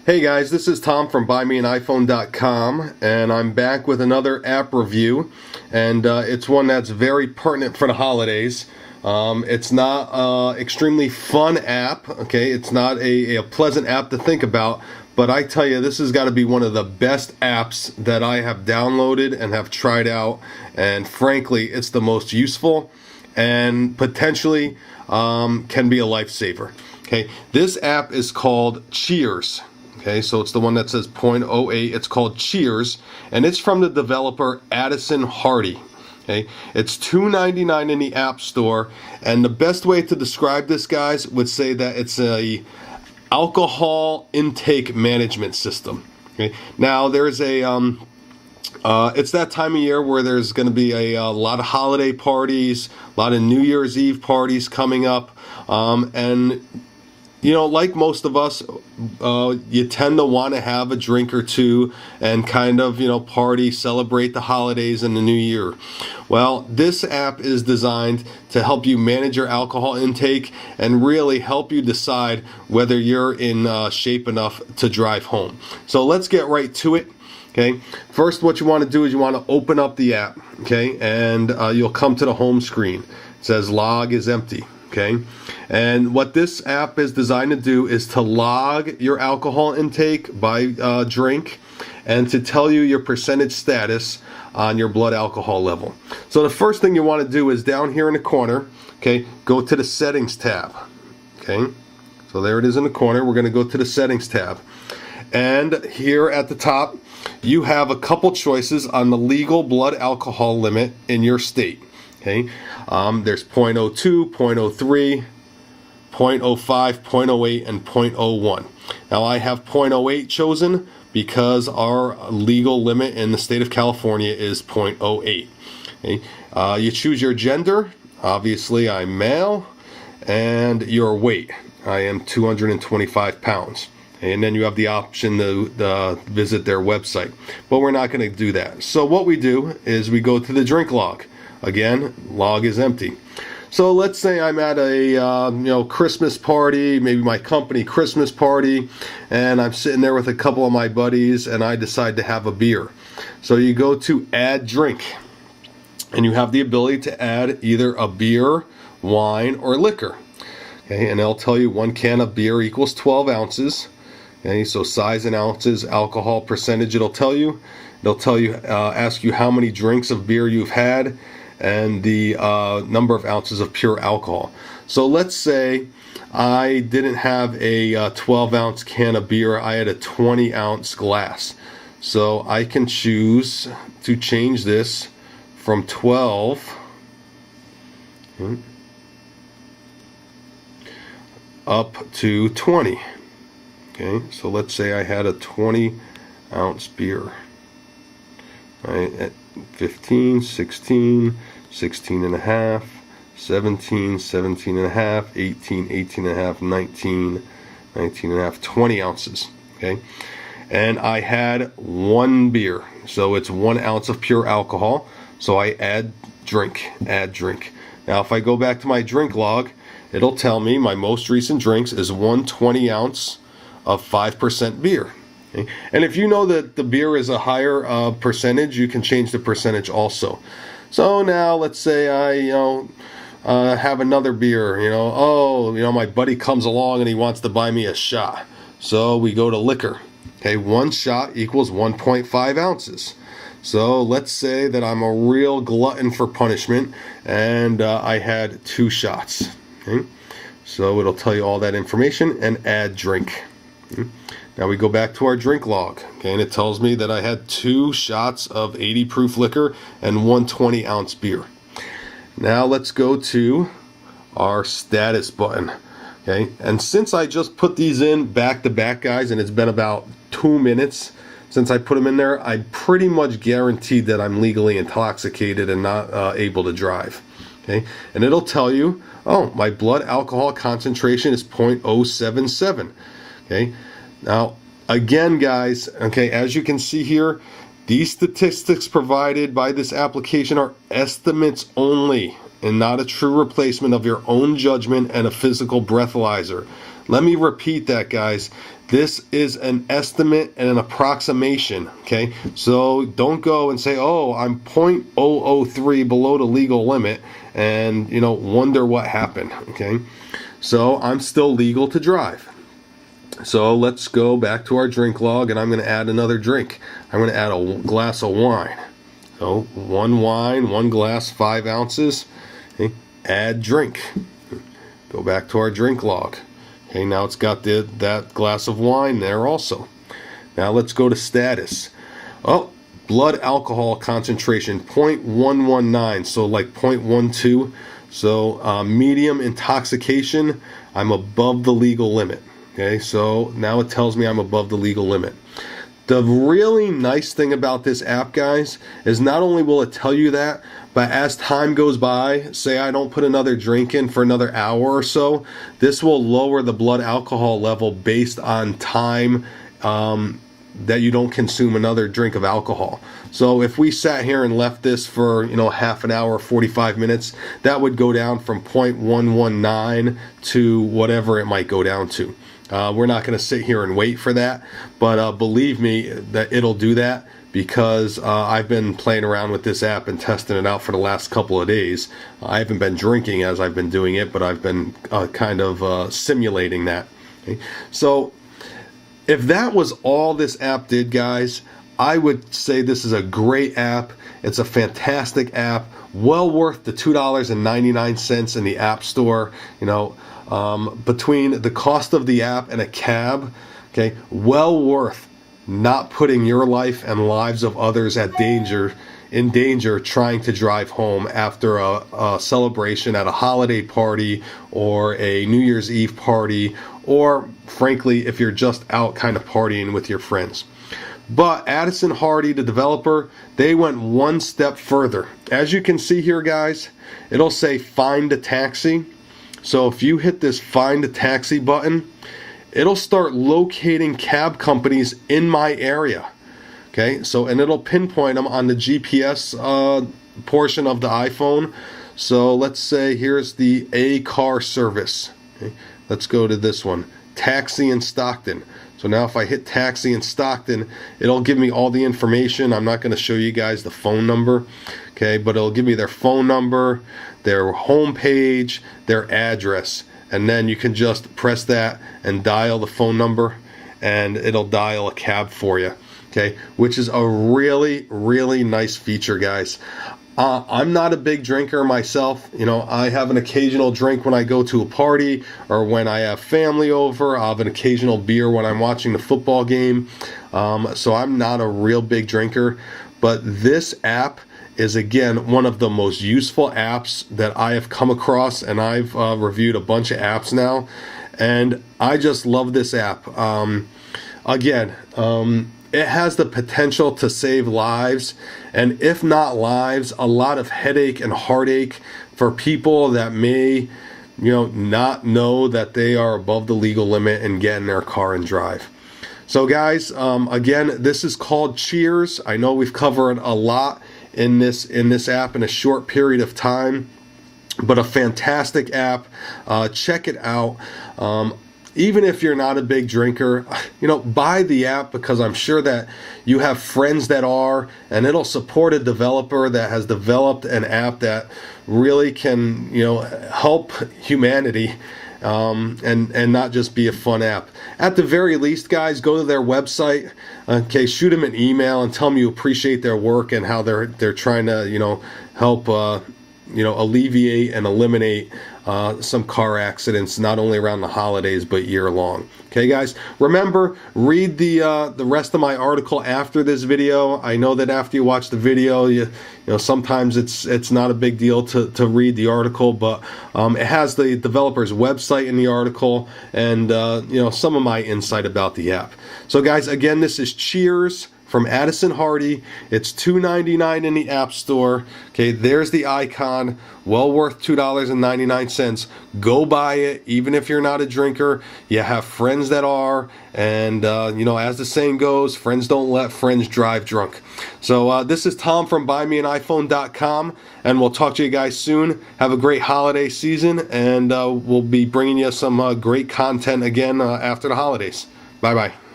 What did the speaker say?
Hey guys, this is Tom from buymeaniphone.com, and I'm back with another app review, and it's one that's very pertinent for the holidays. It's not an extremely fun app, okay? It's not a pleasant app to think about, but I tell you, this has got to be one of the best apps that I have downloaded and have tried out, and frankly, it's the most useful and potentially can be a lifesaver. Okay, this app is called Cheers. Okay, so it's the one that says 0.08. It's called Cheers, and it's from the developer Addison. Okay, it's $2.99 in the App Store, and the best way to describe this, guys, would say that it's a alcohol intake management system. Okay, now there's a it's that time of year where there's going to be a lot of holiday parties, a lot of New Year's Eve parties coming up, and you know, like most of us, you tend to want to have a drink or two and kind of, party, celebrate the holidays and the new year. Well, this app is designed to help you manage your alcohol intake and really help you decide whether you're in shape enough to drive home. So let's get right to it. Okay, first what you want to do is you want to open up the app, okay, and you'll come to the home screen. It says log is empty. Okay, and what this app is designed to do is to log your alcohol intake by drink and to tell you your percentage status on your blood alcohol level. So the first thing you want to do is down here in the corner, okay, go to the settings tab. Okay, so there it is in the corner. We're going to go to the settings tab, and here at the top you have a couple choices on the legal blood alcohol limit in your state. Okay, there's 0.02, 0.03, 0.05, 0.08, and 0.01. Now I have 0.08 chosen because our legal limit in the state of California is 0.08. Okay, you choose your gender. Obviously I'm male, and your weight. I am 225 pounds. And then you have the option to visit their website, but we're not going to do that. So what we do is we go to the drink log. Again, log is empty. So let's say I'm at a Christmas party, maybe my company Christmas party, and I'm sitting there with a couple of my buddies, and I decide to have a beer. So you go to add drink, and you have the ability to add either a beer, wine, or liquor. Okay, and they'll tell you 1 can of beer equals 12 ounces. Okay, so size in ounces, alcohol percentage. It'll tell you. They'll tell you, ask you how many drinks of beer you've had, and the number of ounces of pure alcohol. So let's say I didn't have a 12-ounce can of beer. I had a 20-ounce glass. So I can choose to change this from 12 up to 20. Okay, so let's say I had a 20-ounce beer. Right, at 15, 16, 16 and a half, 17, 17 and a half, 18, 18 and a half, 19, 19 and a half, 20 ounces. Okay, and I had 1 beer, so it's 1 ounce of pure alcohol. So I add drink. Now if I go back to my drink log, it'll tell me my most recent drinks is 1 20-ounce of 5% beer. Okay. And if you know that the beer is a higher percentage, you can change the percentage also. So now let's say I have another beer. My buddy comes along and he wants to buy me a shot. So we go to liquor. Okay, 1 shot equals 1.5 ounces. So let's say that I'm a real glutton for punishment and I had 2 shots. Okay, so it'll tell you all that information and add drink. Okay. Now we go back to our drink log, okay, and it tells me that I had 2 shots of 80 proof liquor and 1 20-ounce beer. Now let's go to our status button, okay, and since I just put these in back to back, guys, and it's been about 2 minutes since I put them in there, I'm pretty much guaranteed that I'm legally intoxicated and not able to drive. Okay, and it'll tell you, oh, my blood alcohol concentration is 0.077. Okay, now again, guys, okay, as you can see here, these statistics provided by this application are estimates only and not a true replacement of your own judgment and a physical breathalyzer. Let me repeat that, guys. This is an estimate and an approximation, okay? So don't go and say, oh, I'm 0.003 below the legal limit and, wonder what happened, okay? So I'm still legal to drive. So let's go back to our drink log, and I'm going to add another drink. I'm going to add a glass of wine. So 1 wine, 1 glass, 5 ounces. Okay? Add drink. Go back to our drink log. Okay, now it's got that glass of wine there also. Now let's go to status. Oh, blood alcohol concentration 0.119, so like 0.12. So medium intoxication, I'm above the legal limit. Okay, so now it tells me I'm above the legal limit. The really nice thing about this app, guys, is not only will it tell you that, but as time goes by, say I don't put another drink in for another hour or so, this will lower the blood alcohol level based on time that you don't consume another drink of alcohol. So if we sat here and left this for half an hour, 45 minutes, that would go down from 0.119 to whatever it might go down to. We're not going to sit here and wait for that, but believe me that it'll do that, because I've been playing around with this app and testing it out for the last couple of days. I haven't been drinking as I've been doing it, but I've been kind of simulating that. Okay? So if that was all this app did, guys, I would say this is a great app. It's a fantastic app, well worth the $2.99 in the App Store. Between the cost of the app and a cab, okay, well worth not putting your life and lives of others in danger trying to drive home after a celebration at a holiday party or a New Year's Eve party, or frankly, if you're just out kind of partying with your friends. But Addison Hardy, the developer, they went one step further. As you can see here, guys, it'll say find a taxi. So if you hit this find a taxi button, it'll start locating cab companies in my area. Okay, so, and it'll pinpoint them on the GPS portion of the iPhone. So let's say here's the A car service. Okay, let's go to this one, taxi in Stockton. So now if I hit taxi in Stockton, it'll give me all the information. I'm not going to show you guys the phone number, okay, but it'll give me their phone number, their home page, their address, and then you can just press that and dial the phone number, and it'll dial a cab for you, okay, which is a really, really nice feature, guys. I'm not a big drinker myself. I have an occasional drink when I go to a party or when I have family over. I'll have an occasional beer when I'm watching the football game. So I'm not a real big drinker. But this app is, again, one of the most useful apps that I have come across. And I've reviewed a bunch of apps now. And I just love this app. It has the potential to save lives, and if not lives, a lot of headache and heartache for people that may, not know that they are above the legal limit and get in their car and drive. So guys, again, this is called Cheers. I know we've covered a lot in this app in a short period of time, but a fantastic app. Check it out. Even if you're not a big drinker, buy the app, because I'm sure that you have friends that are, and it'll support a developer that has developed an app that really can, help humanity, and not just be a fun app. At the very least, guys, go to their website, okay, shoot them an email and tell them you appreciate their work and how they're trying to, help, alleviate and eliminate some car accidents, not only around the holidays but year long. Okay, guys, remember, read the rest of my article after this video. I know that after you watch the video, sometimes it's not a big deal to read the article, but it has the developer's website in the article, and some of my insight about the app. So guys, again, this is Cheers from Addison Hardy. It's $2.99 in the App Store. Okay, there's the icon. Well worth $2.99. Go buy it, even if you're not a drinker. You have friends that are, and as the saying goes, friends don't let friends drive drunk. So this is Tom from buymeaniphone.com, and we'll talk to you guys soon. Have a great holiday season, and we'll be bringing you some great content again after the holidays. Bye-bye.